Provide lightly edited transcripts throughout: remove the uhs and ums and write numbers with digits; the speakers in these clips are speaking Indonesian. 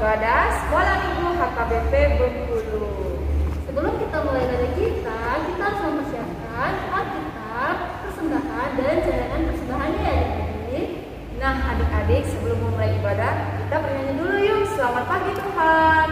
ibadah Sekolah Minggu HKBP Bengkulu. Sebelum kita mulai ibadah kita harus mempersiapkan Alkitab, persembahan, dan cadangan persembahannya ya adik-adik. Nah adik-adik, sebelum memulai ibadah, kita bernyanyi dulu yuk. Selamat pagi Tuhan.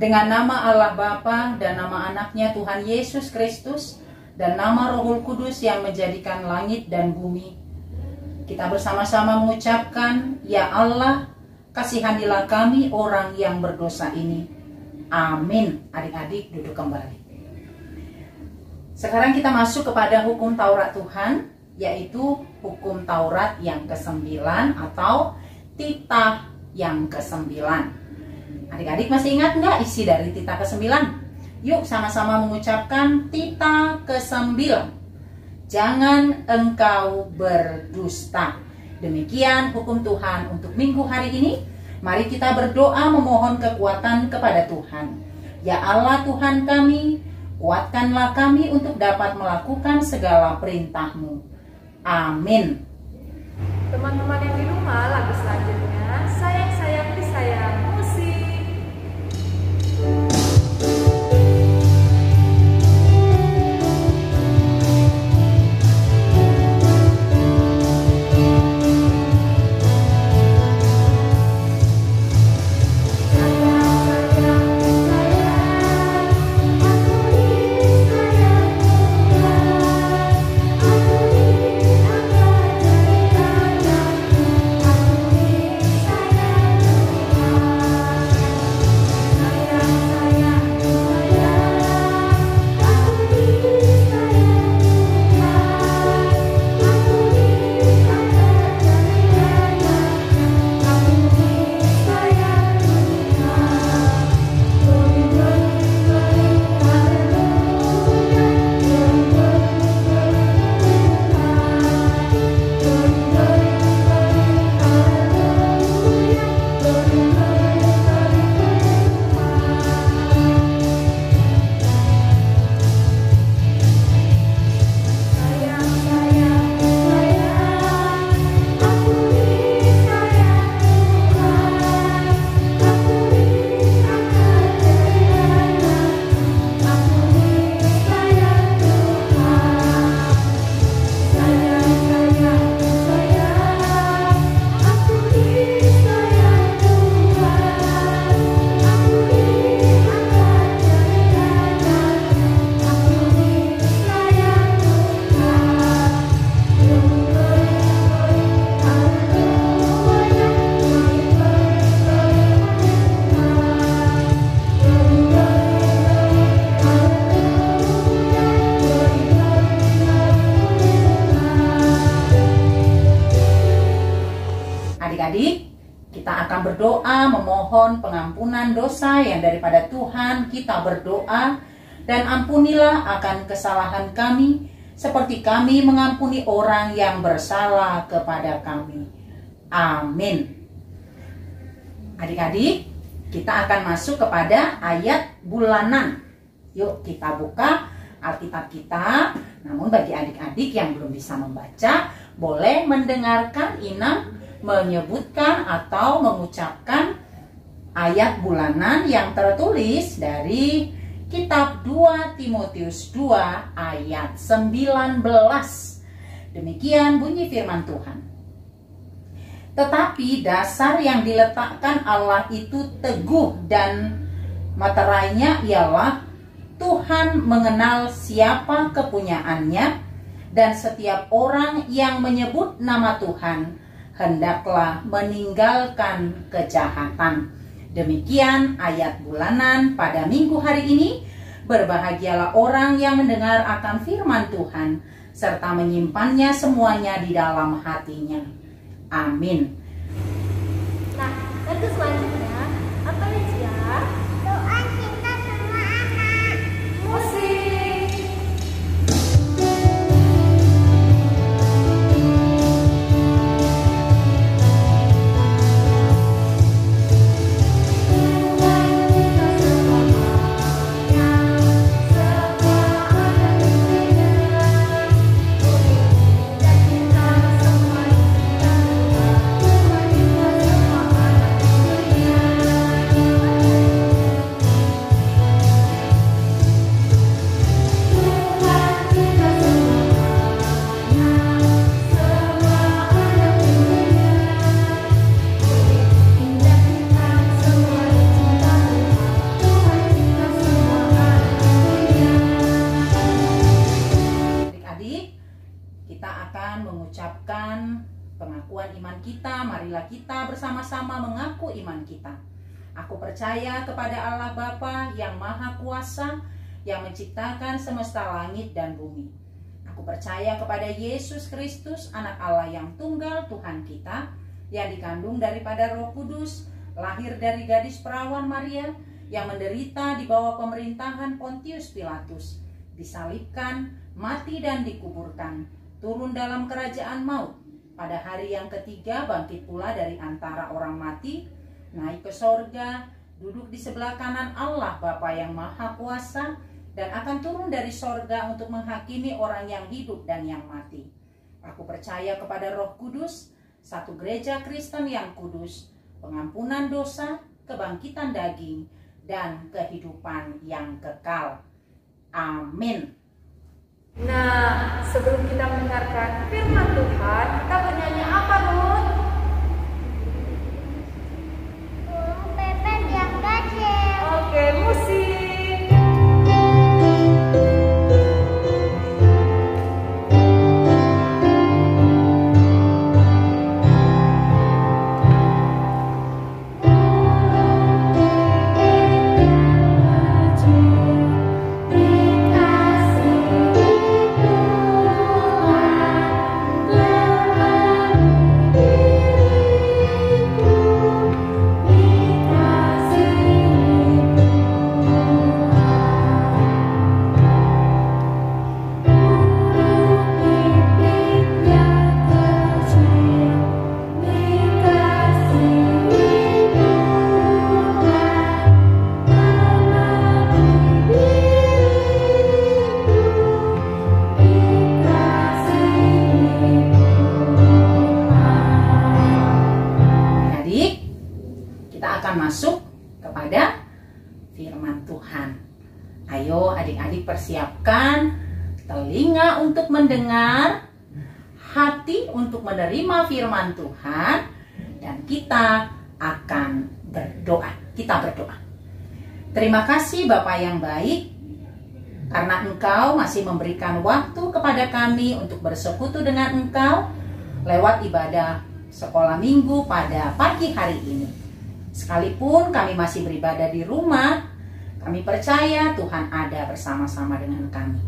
Dengan nama Allah Bapa dan nama anaknya Tuhan Yesus Kristus dan nama Roh Kudus yang menjadikan langit dan bumi, kita bersama-sama mengucapkan, Ya Allah, kasihanilah kami orang yang berdosa ini. Amin. Adik-adik duduk kembali. Sekarang kita masuk kepada hukum Taurat Tuhan, yaitu hukum Taurat yang ke-9 atau titah yang ke-9. Adik-adik masih ingat nggak isi dari titah ke-9? Yuk sama-sama mengucapkan titah ke-9. Jangan engkau berdusta. Demikian hukum Tuhan untuk minggu hari ini. Mari kita berdoa memohon kekuatan kepada Tuhan. Ya Allah Tuhan kami, kuatkanlah kami untuk dapat melakukan segala perintah-Mu. Amin. Teman-teman yang di rumah, lagu selanjutnya Sayang-sayang disayang, musik. Aku kita akan berdoa memohon pengampunan dosa yang daripada Tuhan. Kita berdoa, dan ampunilah akan kesalahan kami, seperti kami mengampuni orang yang bersalah kepada kami. Amin. Adik-adik, kita akan masuk kepada ayat bulanan. Yuk kita buka Alkitab kita. Namun bagi adik-adik yang belum bisa membaca, boleh mendengarkan Inam menyebutkan atau mengucapkan ayat bulanan yang tertulis dari Kitab 2 Timotius 2 ayat 19. Demikian bunyi firman Tuhan. Tetapi dasar yang diletakkan Allah itu teguh, dan materainya ialah Tuhan mengenal siapa kepunyaannya, dan setiap orang yang menyebut nama Tuhan hendaklah meninggalkan kejahatan. Demikian ayat bulanan pada minggu hari ini. Berbahagialah orang yang mendengar akan firman Tuhan, serta menyimpannya semuanya di dalam hatinya. Amin. Nah, lagu selanjutnya apa Lecia? Doa cinta semua anak. Musik. Pengakuan iman kita. Marilah kita bersama-sama mengaku iman kita. Aku percaya kepada Allah Bapa yang Maha Kuasa, yang menciptakan semesta langit dan bumi. Aku percaya kepada Yesus Kristus, anak Allah yang tunggal, Tuhan kita, yang dikandung daripada Roh Kudus, lahir dari gadis perawan Maria, yang menderita di bawah pemerintahan Pontius Pilatus, disalibkan, mati dan dikuburkan, turun dalam kerajaan maut. Pada hari yang ketiga bangkit pula dari antara orang mati, naik ke sorga, duduk di sebelah kanan Allah Bapa yang Maha Kuasa, dan akan turun dari sorga untuk menghakimi orang yang hidup dan yang mati. Aku percaya kepada Roh Kudus, satu gereja Kristen yang kudus, pengampunan dosa, kebangkitan daging, dan kehidupan yang kekal. Amin. Nah, sebelum kita mendengarkan firman Tuhan, kita bernyanyi apa, Ruth? Pepet yang kecil. Oke, musik. Masuk kepada firman Tuhan. Ayo adik-adik persiapkan telinga untuk mendengar, hati untuk menerima firman Tuhan, dan kita akan berdoa. Kita berdoa. Terima kasih Bapa yang baik, karena Engkau masih memberikan waktu kepada kami untuk bersekutu dengan Engkau lewat ibadah sekolah minggu pada pagi hari ini. Sekalipun kami masih beribadah di rumah, kami percaya Tuhan ada bersama-sama dengan kami.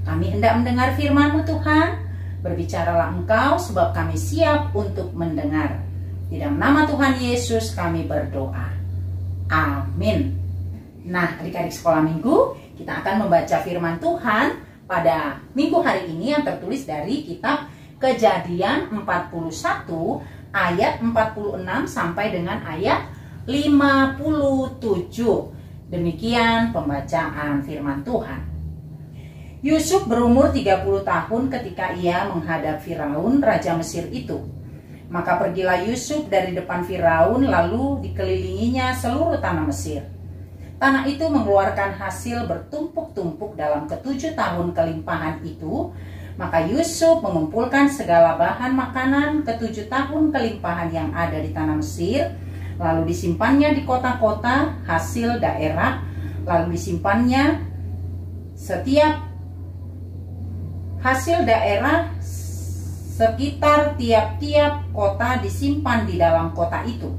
Kami hendak mendengar firman-Mu Tuhan. Berbicaralah Engkau sebab kami siap untuk mendengar. Di dalam nama Tuhan Yesus kami berdoa. Amin. Nah, adik-adik sekolah minggu, kita akan membaca firman Tuhan pada minggu hari ini yang tertulis dari kitab Kejadian 41 ayat 46 sampai dengan ayat 57. Demikian pembacaan firman Tuhan. Yusuf berumur 30 tahun ketika ia menghadap Firaun, raja Mesir itu. Maka pergilah Yusuf dari depan Firaun, lalu dikelilinginya seluruh tanah Mesir. Tanah itu mengeluarkan hasil bertumpuk-tumpuk dalam ke-7 tahun kelimpahan itu. Maka Yusuf mengumpulkan segala bahan makanan ke-7 tahun kelimpahan yang ada di tanah Mesir, lalu disimpannya di kota-kota hasil daerah, lalu disimpannya setiap hasil daerah sekitar tiap-tiap kota disimpan di dalam kota itu.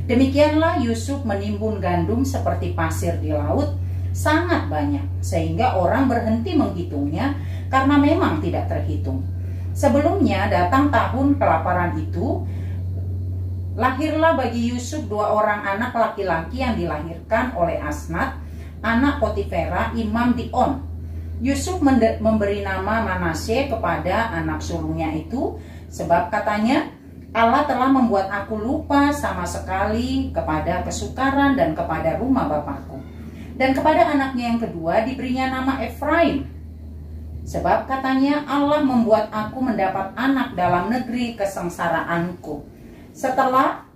Demikianlah Yusuf menimbun gandum seperti pasir di laut, sangat banyak, sehingga orang berhenti menghitungnya karena memang tidak terhitung. Sebelumnya datang tahun kelaparan itu, lahirlah bagi Yusuf 2 orang anak laki-laki yang dilahirkan oleh Asnat, anak Potifera, imam di On. Yusuf memberi nama Manasye kepada anak sulungnya itu, sebab katanya, Allah telah membuat aku lupa sama sekali kepada kesukaran dan kepada rumah bapakku. Dan kepada anaknya yang kedua diberinya nama Efraim, sebab katanya, Allah membuat aku mendapat anak dalam negeri kesengsaraanku. Setelah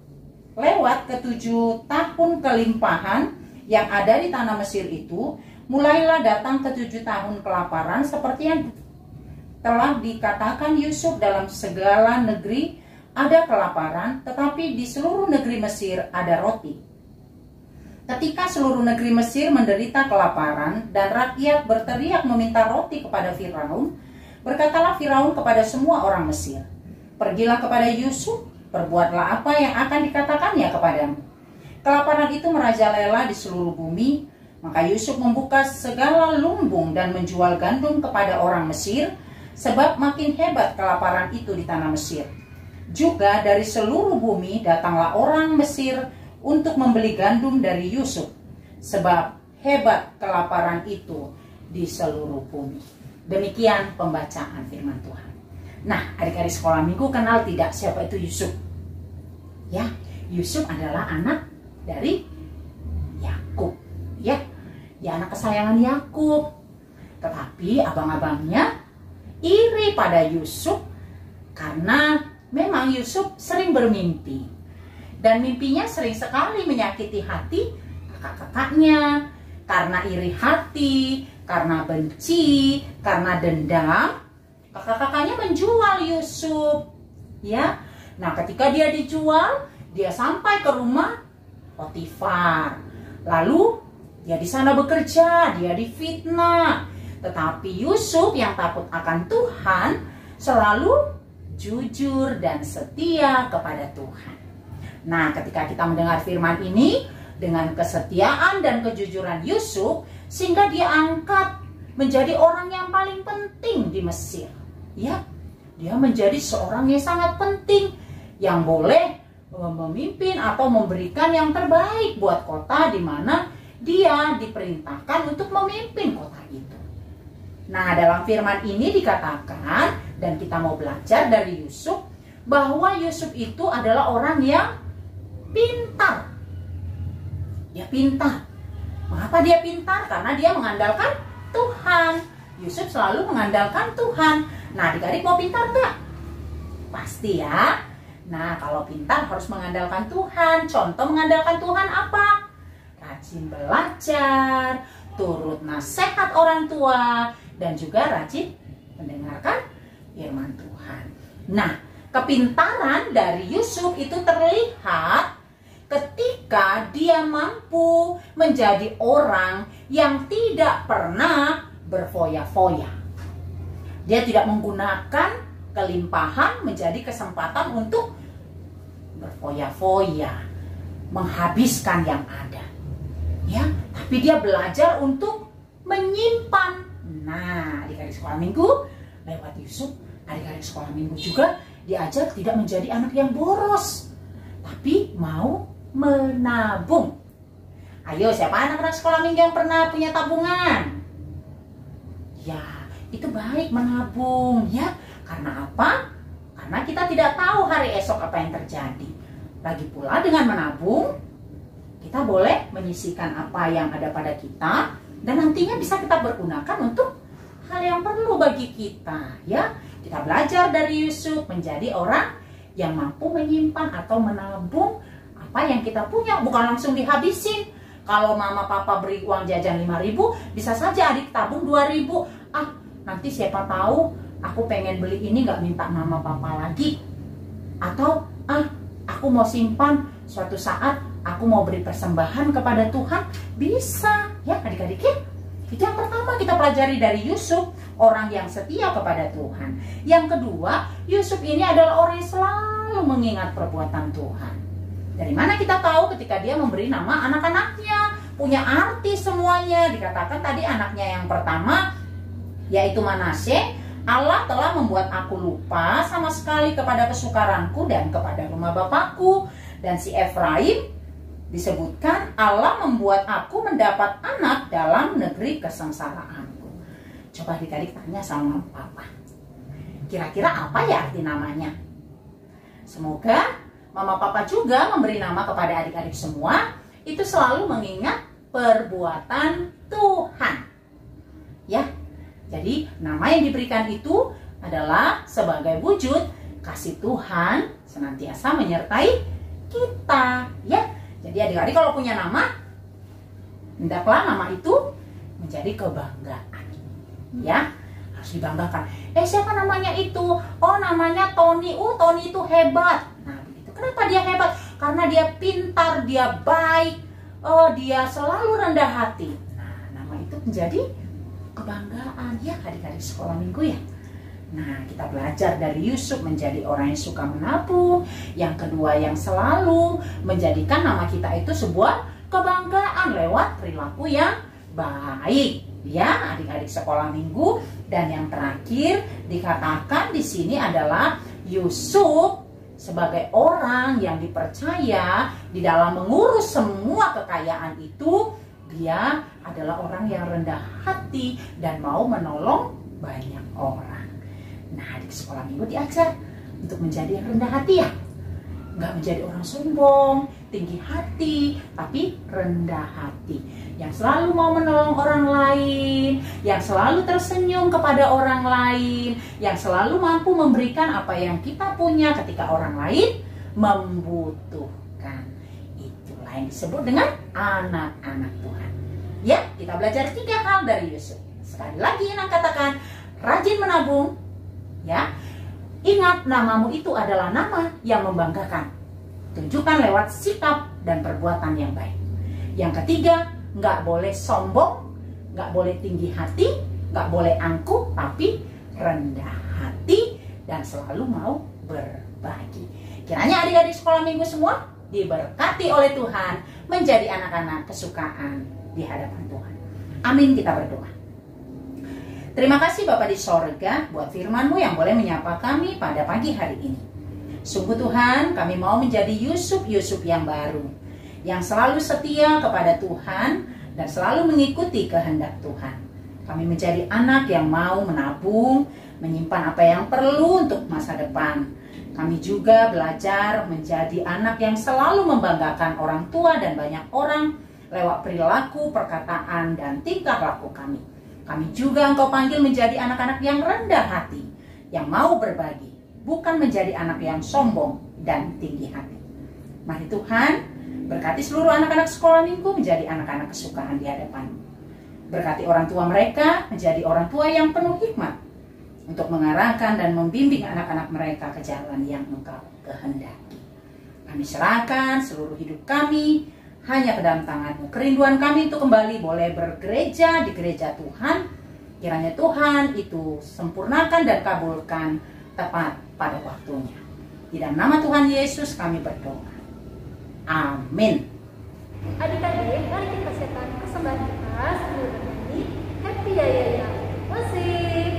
lewat ke-7 tahun kelimpahan yang ada di tanah Mesir itu, mulailah datang ke-7 tahun kelaparan seperti yang telah dikatakan Yusuf, dalam segala negeri ada kelaparan, tetapi di seluruh negeri Mesir ada roti. Ketika seluruh negeri Mesir menderita kelaparan dan rakyat berteriak meminta roti kepada Firaun, berkatalah Firaun kepada semua orang Mesir, pergilah kepada Yusuf, perbuatlah apa yang akan dikatakannya kepadamu. Kelaparan itu merajalela di seluruh bumi. Maka Yusuf membuka segala lumbung dan menjual gandum kepada orang Mesir, sebab makin hebat kelaparan itu di tanah Mesir. Juga dari seluruh bumi datanglah orang Mesir untuk membeli gandum dari Yusuf, sebab hebat kelaparan itu di seluruh bumi. Demikian pembacaan firman Tuhan. Nah, adik-adik sekolah minggu kenal tidak siapa itu Yusuf? Ya, Yusuf adalah anak dari Yakub. Ya, dia anak kesayangan Yakub. Tetapi abang-abangnya iri pada Yusuf karena memang Yusuf sering bermimpi. Dan mimpinya sering sekali menyakiti hati kakak-kakaknya. Karena iri hati, karena benci, karena dendam, kakak-kakaknya menjual Yusuf. Ya, nah ketika dia dijual, dia sampai ke rumah Potifar. Lalu dia di sana bekerja, dia difitnah. Tetapi Yusuf yang takut akan Tuhan selalu jujur dan setia kepada Tuhan. Nah, ketika kita mendengar firman ini, dengan kesetiaan dan kejujuran Yusuf, sehingga dia angkat menjadi orang yang paling penting di Mesir. Ya, dia menjadi seorang yang sangat penting, yang boleh memimpin atau memberikan yang terbaik buat kota di mana dia diperintahkan untuk memimpin kota itu. Nah, dalam firman ini dikatakan, dan kita mau belajar dari Yusuf, bahwa Yusuf itu adalah orang yang pintar. Dia pintar. Mengapa dia pintar? Karena dia mengandalkan Tuhan. Yusuf selalu mengandalkan Tuhan. Nah, adik-adik mau pintar nggak? Pasti ya. Nah, kalau pintar harus mengandalkan Tuhan. Contoh mengandalkan Tuhan apa? Rajin belajar, turut nasihat orang tua, dan juga rajin mendengarkan firman Tuhan. Nah, kepintaran dari Yusuf itu terlihat ketika dia mampu menjadi orang yang tidak pernah berfoya-foya. Dia tidak menggunakan kelimpahan menjadi kesempatan untuk berfoya-foya, menghabiskan yang ada. Ya, tapi dia belajar untuk menyimpan. Nah, adik-adik sekolah minggu lewat Yusuf, adik-adik sekolah minggu juga diajar tidak menjadi anak yang boros. tapi mau menabung. Ayo, siapa anak-anak sekolah minggu yang pernah punya tabungan? Ya, itu baik menabung ya. Karena apa? Karena kita tidak tahu hari esok apa yang terjadi. Lagi pula dengan menabung, kita boleh menyisihkan apa yang ada pada kita dan nantinya bisa kita pergunakan untuk hal yang perlu bagi kita ya. Kita belajar dari Yusuf menjadi orang yang mampu menyimpan atau menabung apa yang kita punya, bukan langsung dihabisin. Kalau mama papa beri uang jajan 5.000, bisa saja adik tabung 2.000. Nanti siapa tahu aku pengen beli ini nggak minta mama papa lagi. Atau aku mau simpan suatu saat aku mau beri persembahan kepada Tuhan. Bisa ya adik-adik ya. Itu yang pertama kita pelajari dari Yusuf, orang yang setia kepada Tuhan. Yang kedua, Yusuf ini adalah orang yang selalu mengingat perbuatan Tuhan. Dari mana kita tahu? Ketika dia memberi nama anak-anaknya, punya arti semuanya. Dikatakan tadi anaknya yang pertama, yaitu Manasye, Allah telah membuat aku lupa sama sekali kepada kesukaranku dan kepada rumah bapakku. Dan si Efraim disebutkan Allah membuat aku mendapat anak dalam negeri kesengsaraanku. Coba adik-adik tanya sama papa, kira-kira apa ya arti namanya? Semoga mama papa juga memberi nama kepada adik-adik semua itu selalu mengingat perbuatan Tuhan. Ya, jadi nama yang diberikan itu adalah sebagai wujud kasih Tuhan senantiasa menyertai kita. Ya, jadi adik-adik kalau punya nama, hendaklah nama itu menjadi kebanggaan. Ya, harus dibanggakan. Siapa namanya itu? Oh, namanya Tony. Tony itu hebat. Nah, begitu. Kenapa dia hebat? Karena dia pintar, dia baik, dia selalu rendah hati. Nah, nama itu menjadi kebanggaan ya adik-adik sekolah minggu ya. Nah, kita belajar dari Yusuf menjadi orang yang suka menabung. Yang kedua, yang selalu menjadikan nama kita itu sebuah kebanggaan lewat perilaku yang baik. Ya, adik-adik sekolah minggu. Dan yang terakhir dikatakan di sini adalah Yusuf sebagai orang yang dipercaya di dalam mengurus semua kekayaan itu. Dia adalah orang yang rendah hati dan mau menolong banyak orang. Nah, di sekolah minggu diajar untuk menjadi yang rendah hati ya. Nggak menjadi orang sombong, tinggi hati, tapi rendah hati. Yang selalu mau menolong orang lain, yang selalu tersenyum kepada orang lain, yang selalu mampu memberikan apa yang kita punya ketika orang lain membutuhkan. Itulah yang disebut dengan anak-anak Tuhan. Ya, kita belajar 3 hal dari Yusuf. Sekali lagi yang katakan, rajin menabung. Ya, ingat namamu itu adalah nama yang membanggakan. Tunjukkan lewat sikap dan perbuatan yang baik. Yang ketiga, nggak boleh sombong, nggak boleh tinggi hati, nggak boleh angkuh, tapi rendah hati dan selalu mau berbagi. Kiranya adik-adik sekolah minggu semua diberkati oleh Tuhan menjadi anak-anak kesukaan di hadapan Tuhan. Amin, kita berdoa. Terima kasih Bapa di sorga buat firman-Mu yang boleh menyapa kami pada pagi hari ini. Sungguh Tuhan, kami mau menjadi Yusuf yang baru, yang selalu setia kepada Tuhan dan selalu mengikuti kehendak Tuhan. Kami menjadi anak yang mau menabung, menyimpan apa yang perlu untuk masa depan. Kami juga belajar menjadi anak yang selalu membanggakan orang tua dan banyak orang lewat perilaku, perkataan, dan tingkah laku kami. Kami juga Engkau panggil menjadi anak-anak yang rendah hati, yang mau berbagi, bukan menjadi anak yang sombong dan tinggi hati. Mari Tuhan, berkati seluruh anak-anak sekolah minggu menjadi anak-anak kesukaan di hadapan-Mu. Berkati orang tua mereka menjadi orang tua yang penuh hikmat untuk mengarahkan dan membimbing anak-anak mereka ke jalan yang Engkau kehendaki. Kami serahkan seluruh hidup kami hanya ke dalam tangan-Mu. Kerinduan kami untuk kembali boleh bergereja di gereja Tuhan. Kiranya Tuhan itu sempurnakan dan kabulkan tepat pada waktunya. Di dalam nama Tuhan Yesus kami berdoa. Amin. Adik-adik, mari kita siapkan persembahan kita sambil bernyanyi Happy Yaya. Musik.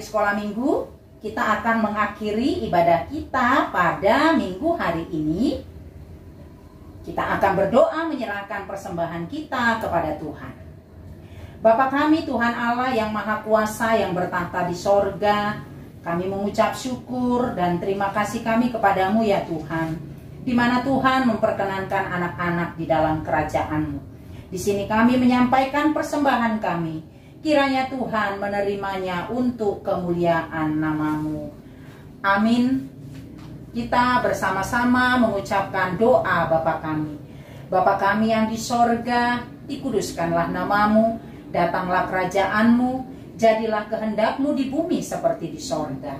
adik-adik sekolah minggu, kita akan mengakhiri ibadah kita pada minggu hari ini. Kita akan berdoa menyerahkan persembahan kita kepada Tuhan. Bapa kami Tuhan Allah yang Maha Kuasa yang bertahta di sorga, kami mengucap syukur dan terima kasih kami kepadamu ya Tuhan, di mana Tuhan memperkenankan anak-anak di dalam kerajaan-Mu. Di sini kami menyampaikan persembahan kami, kiranya Tuhan menerimanya untuk kemuliaan nama-Mu. Amin. Kita bersama-sama mengucapkan doa Bapa kami. Bapa kami yang di sorga, dikuduskanlah nama-Mu, datanglah kerajaan-Mu, jadilah kehendak-Mu di bumi seperti di sorga.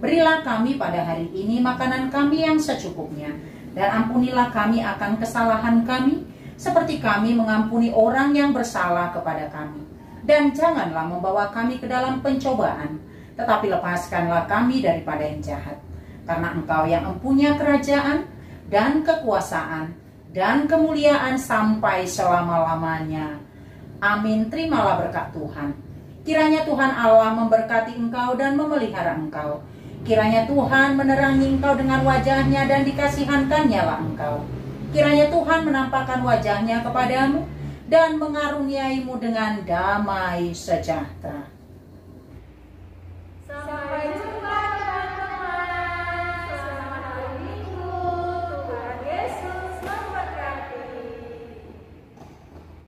Berilah kami pada hari ini makanan kami yang secukupnya, dan ampunilah kami akan kesalahan kami, seperti kami mengampuni orang yang bersalah kepada kami. Dan janganlah membawa kami ke dalam pencobaan, tetapi lepaskanlah kami daripada yang jahat. Karena Engkau yang mempunyai kerajaan, dan kekuasaan, dan kemuliaan sampai selama-lamanya. Amin. Terimalah berkat Tuhan. Kiranya Tuhan Allah memberkati engkau dan memelihara engkau. Kiranya Tuhan menerangi engkau dengan wajahnya dan dikasihankannya lah engkau. Kiranya Tuhan menampakkan wajahnya kepadamu dan mengaruniaimu dengan damai sejahtera.